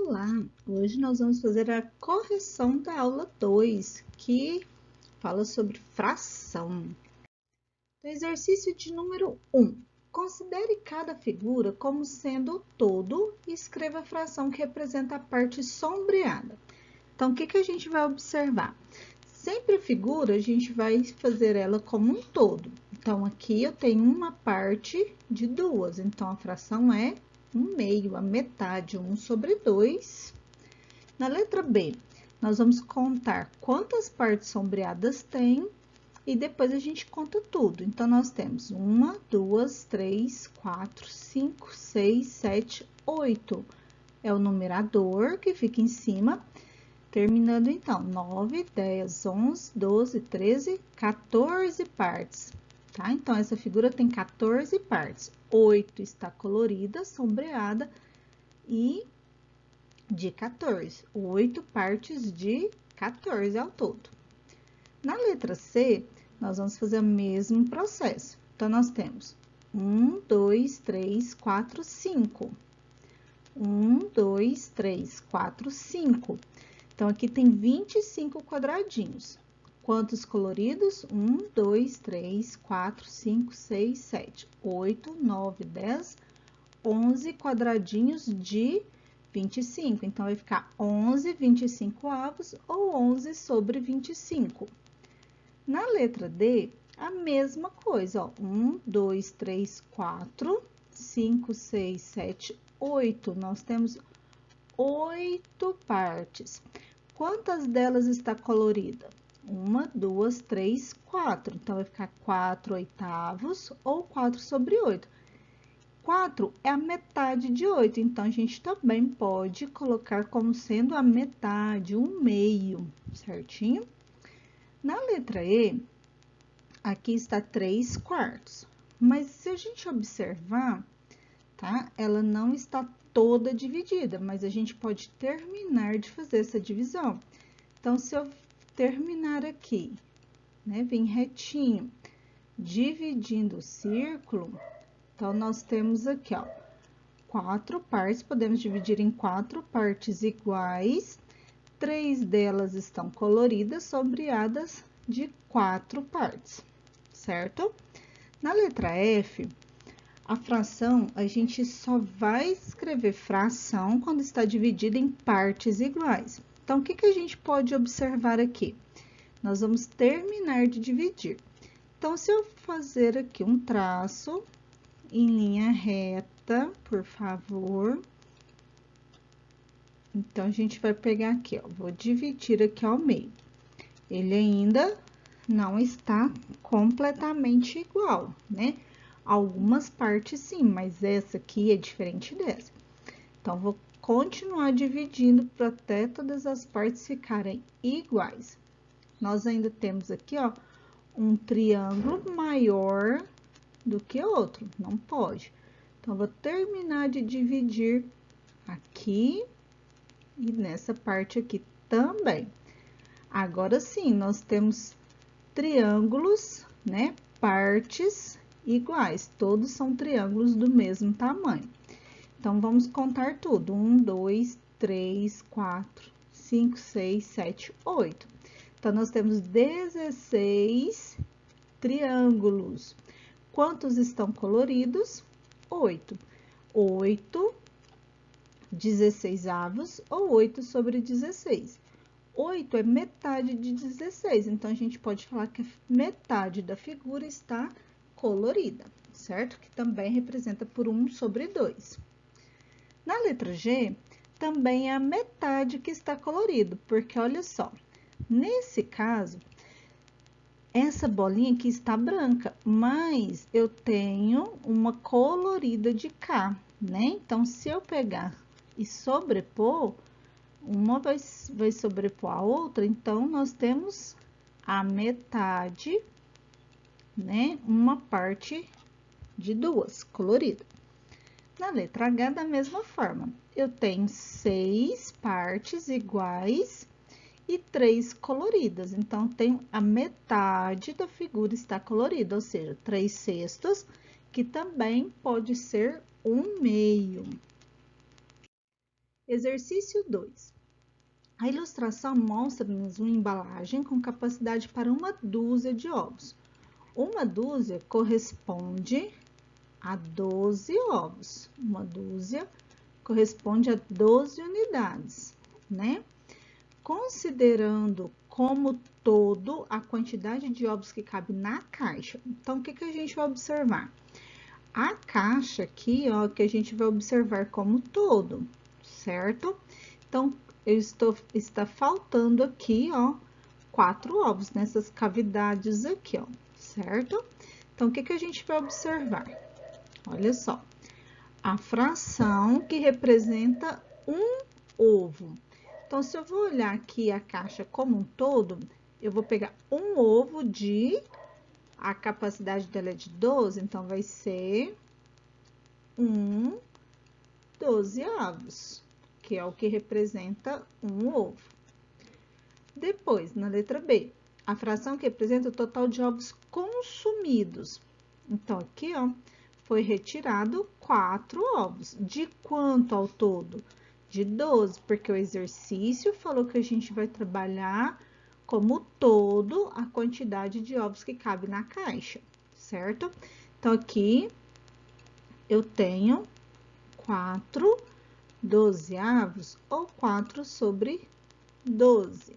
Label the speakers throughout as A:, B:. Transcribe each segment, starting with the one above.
A: Olá! Hoje nós vamos fazer a correção da aula 2, que fala sobre fração. No exercício de número 1, considere cada figura como sendo o todo e escreva a fração que representa a parte sombreada. Então, o que a gente vai observar? Sempre a figura, a gente vai fazer ela como um todo. Então, aqui eu tenho uma parte de duas, então a fração é 1/2, a metade, 1/2. Na letra B, nós vamos contar quantas partes sombreadas tem e depois a gente conta tudo. Então, nós temos 1, 2, 3, 4, 5, 6, 7, 8. É o numerador que fica em cima. Terminando, então, 9, 10, 11, 12, 13, 14 partes, tá? Então, essa figura tem 14 partes. 8 está colorida, sombreada, e de 14. 8 partes de 14 ao todo. Na letra C, nós vamos fazer o mesmo processo. Então, nós temos 1, 2, 3, 4, 5. 1, 2, 3, 4, 5. Então, aqui tem 25 quadradinhos. Quantos coloridos? 1, 2, 3, 4, 5, 6, 7, 8, 9, 10, 11 quadradinhos de 25. Então, vai ficar 11 25avos ou 11/25. Na letra D, a mesma coisa, ó. 1, 2, 3, 4, 5, 6, 7, 8. Nós temos 8 partes. Quantas delas está colorida? 1, 2, 3, 4. Então, vai ficar 4/8 ou 4/8. 4 é a metade de 8, então, a gente também pode colocar como sendo a metade, 1/2, certinho? Na letra E, aqui está 3/4. Mas, se a gente observar, tá? Ela não está toda dividida, mas a gente pode terminar de fazer essa divisão. Então, se eu terminar aqui, né, vem retinho, dividindo o círculo, então, nós temos aqui, ó, 4 partes, podemos dividir em 4 partes iguais, 3 delas estão coloridas, sombreadas de 4 partes, certo? Na letra F, a fração, a gente só vai escrever fração quando está dividida em partes iguais. Então, o que a gente pode observar aqui? Nós vamos terminar de dividir. Então, se eu fazer aqui um traço em linha reta, por favor. Então, a gente vai pegar aqui, ó, vou dividir aqui ao meio. Ele ainda não está completamente igual, né? Algumas partes sim, mas essa aqui é diferente dessa. Então, vou continuar dividindo para até todas as partes ficarem iguais. Nós ainda temos aqui, ó, um triângulo maior do que outro, não pode. Então, vou terminar de dividir aqui e nessa parte aqui também. Agora sim, nós temos triângulos, né, partes iguais, todos são triângulos do mesmo tamanho. Então, vamos contar tudo. 1, 2, 3, 4, 5, 6, 7, 8. Então, nós temos 16 triângulos. Quantos estão coloridos? 8. 8 16avos ou 8/16. 8 é metade de 16, então, a gente pode falar que a metade da figura está colorida, certo? Que também representa por 1/2. Na letra G, também é a metade que está colorido, porque olha só, nesse caso, essa bolinha aqui está branca, mas eu tenho uma colorida de cá, né? Então, se eu pegar e sobrepor, uma vai sobrepor a outra, então, nós temos a metade, né? Uma parte de duas, colorida. Na letra H, da mesma forma, eu tenho 6 partes iguais e 3 coloridas. Então, tenho a metade da figura está colorida, ou seja, 3/6, que também pode ser 1/2. Exercício 2. A ilustração mostra-nos uma embalagem com capacidade para 1 dúzia de ovos. 1 dúzia corresponde a 12 ovos. 1 dúzia corresponde a 12 unidades, né? Considerando como todo a quantidade de ovos que cabe na caixa. Então, o que a gente vai observar? A caixa aqui, ó, que a gente vai observar como todo, certo? Então, está faltando aqui, ó, 4 ovos nessas cavidades aqui, ó, certo? Então, o que a gente vai observar? Olha só, a fração que representa um ovo. Então, se eu vou olhar aqui a caixa como um todo, eu vou pegar um ovo a capacidade dela é de 12, então vai ser 12avos, que é o que representa um ovo. Depois, na letra B, a fração que representa o total de ovos consumidos. Então, aqui, ó, foi retirado 4 ovos. De quanto ao todo? De 12, porque o exercício falou que a gente vai trabalhar como todo a quantidade de ovos que cabe na caixa, certo? Então, aqui eu tenho 4 dozeavos ou 4 sobre 12.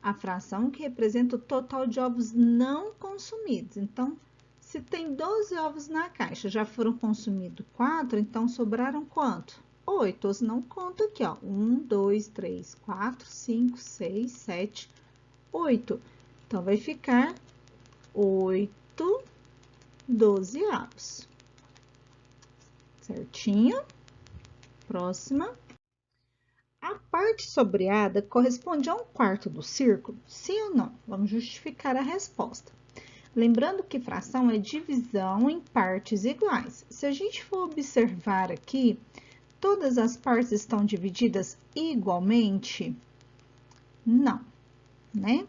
A: A fração que representa o total de ovos não consumidos. Então, se tem 12 ovos na caixa, já foram consumidos 4, então sobraram quanto? 8. Ou se não, conta aqui, ó. 1, 2, 3, 4, 5, 6, 7, 8. Então, vai ficar 8 dozeavos. Certinho? Próxima. A parte sobreada corresponde a 1/4 do círculo? Sim ou não? Vamos justificar a resposta. Lembrando que fração é divisão em partes iguais. Se a gente for observar aqui, todas as partes estão divididas igualmente? Não, né?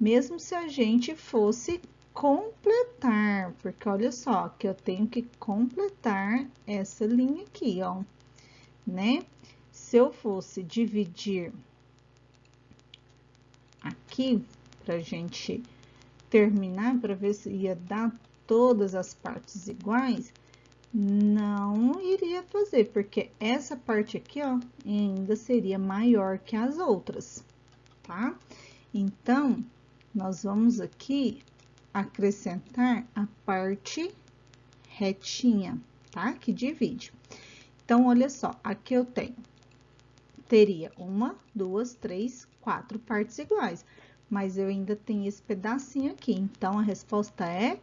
A: Mesmo se a gente fosse completar, porque olha só, que eu tenho que completar essa linha aqui, ó, né? Se eu fosse dividir aqui, pra gente terminar, para ver se ia dar todas as partes iguais, não iria fazer, porque essa parte aqui, ó, ainda seria maior que as outras, tá? Então, nós vamos aqui acrescentar a parte retinha, tá? Que divide. Então, olha só, aqui eu teria 1, 2, 3, 4 partes iguais, mas eu ainda tenho esse pedacinho aqui, então a resposta é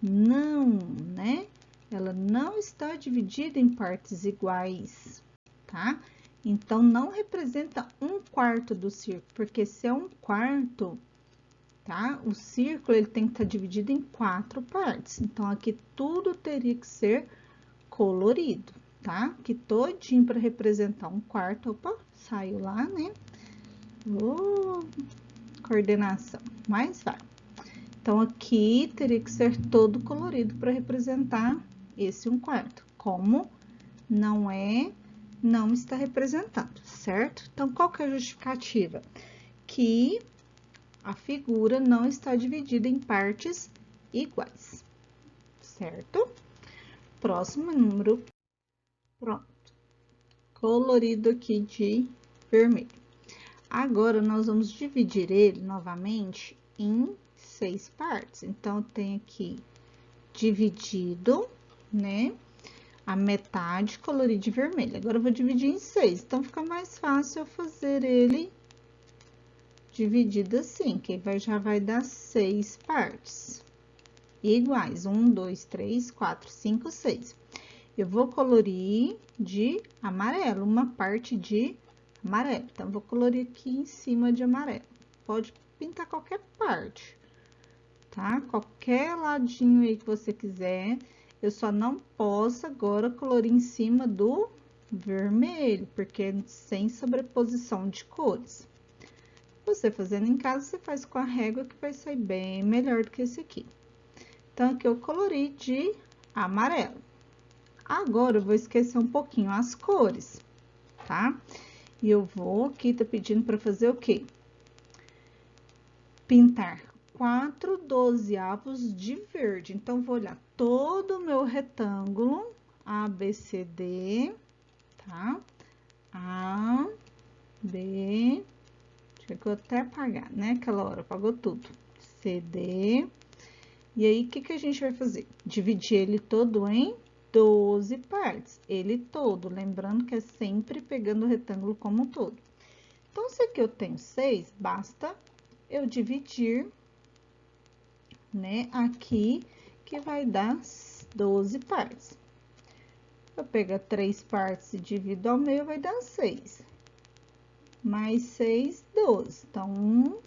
A: não, né? Ela não está dividida em partes iguais, tá? Então, não representa 1/4 do círculo, porque se é 1/4, tá? O círculo, ele tem que estar dividido em 4 partes. Então, aqui tudo teria que ser colorido, tá? Que todinho para representar 1/4, opa, saiu lá, né? Coordenação, mas vai. Então, aqui teria que ser todo colorido para representar esse 1/4. Como não está representado, certo? Então, qual que é a justificativa? Que a figura não está dividida em partes iguais, certo? Próximo número, pronto. Colorido aqui de vermelho. Agora, nós vamos dividir ele novamente em 6 partes. Então, eu tenho aqui dividido, né? A metade colorido de vermelho. Agora, eu vou dividir em 6. Então, fica mais fácil eu fazer ele dividido assim, que já vai dar 6 partes iguais. 1, 2, 3, 4, 5, 6. Eu vou colorir de amarelo, uma parte de amarelo. Então, vou colorir aqui em cima de amarelo. Pode pintar qualquer parte, tá? Qualquer ladinho aí que você quiser. Eu só não posso agora colorir em cima do vermelho, porque é sem sobreposição de cores. Você fazendo em casa, você faz com a régua que vai sair bem melhor do que esse aqui. Então, aqui eu colori de amarelo. Agora, eu vou esquecer um pouquinho as cores. tá? E eu vou aqui, tá pedindo para fazer o quê? Pintar 4/12 de verde. Então, vou olhar todo o meu retângulo, ABCD, tá? A, B, chegou até apagar, né? Aquela hora, apagou tudo. CD. E aí, o que que a gente vai fazer? Dividir ele todo em 12 partes. Ele todo, lembrando que é sempre pegando o retângulo como um todo. Então, se aqui eu tenho 6, basta eu dividir, né, aqui, que vai dar 12 partes. Eu pego 3 partes e divido ao meio, vai dar 6. Mais 6, 12. Então,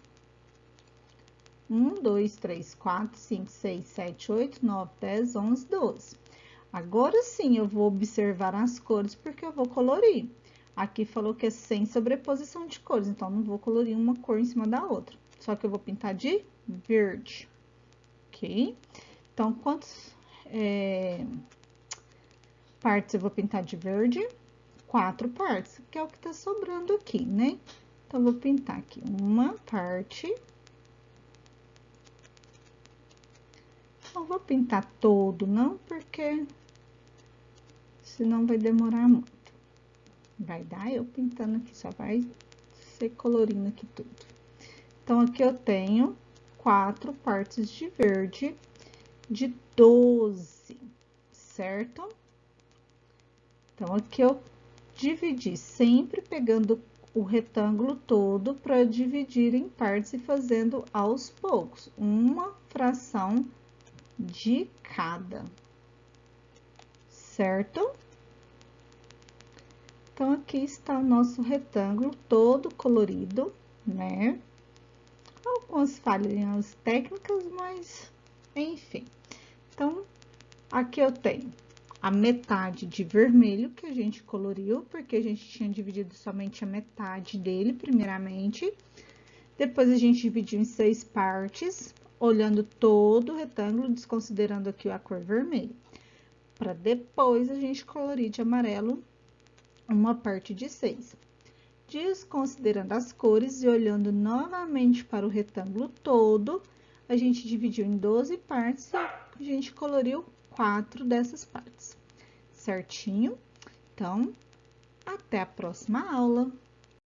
A: 1, 2, 3, 4, 5, 6, 7, 8, 9, 10, 11, 12. Agora sim, eu vou observar as cores, porque eu vou colorir. Aqui falou que é sem sobreposição de cores, então, não vou colorir uma cor em cima da outra. Só que eu vou pintar de verde, ok? Então, quantas partes eu vou pintar de verde? 4 partes, que é o que tá sobrando aqui, né? Então, vou pintar aqui uma parte. Não vou pintar todo, não, porque senão vai demorar muito. Vai dar eu pintando aqui, só vai ser colorindo aqui tudo. Então, aqui eu tenho 4 partes de verde de 12, certo? Então, aqui eu dividi, sempre pegando o retângulo todo para dividir em partes e fazendo aos poucos, uma fração de cada, certo? Então, aqui está o nosso retângulo todo colorido, né? Algumas falhas técnicas, mas enfim. Então, aqui eu tenho a metade de vermelho que a gente coloriu, porque a gente tinha dividido somente a metade dele, primeiramente. Depois, a gente dividiu em 6 partes, olhando todo o retângulo, desconsiderando aqui a cor vermelha. Para depois, a gente colorir de amarelo uma parte de 6. Desconsiderando as cores e olhando novamente para o retângulo todo, a gente dividiu em 12 partes e a gente coloriu 4 dessas partes, certinho? Então, até a próxima aula!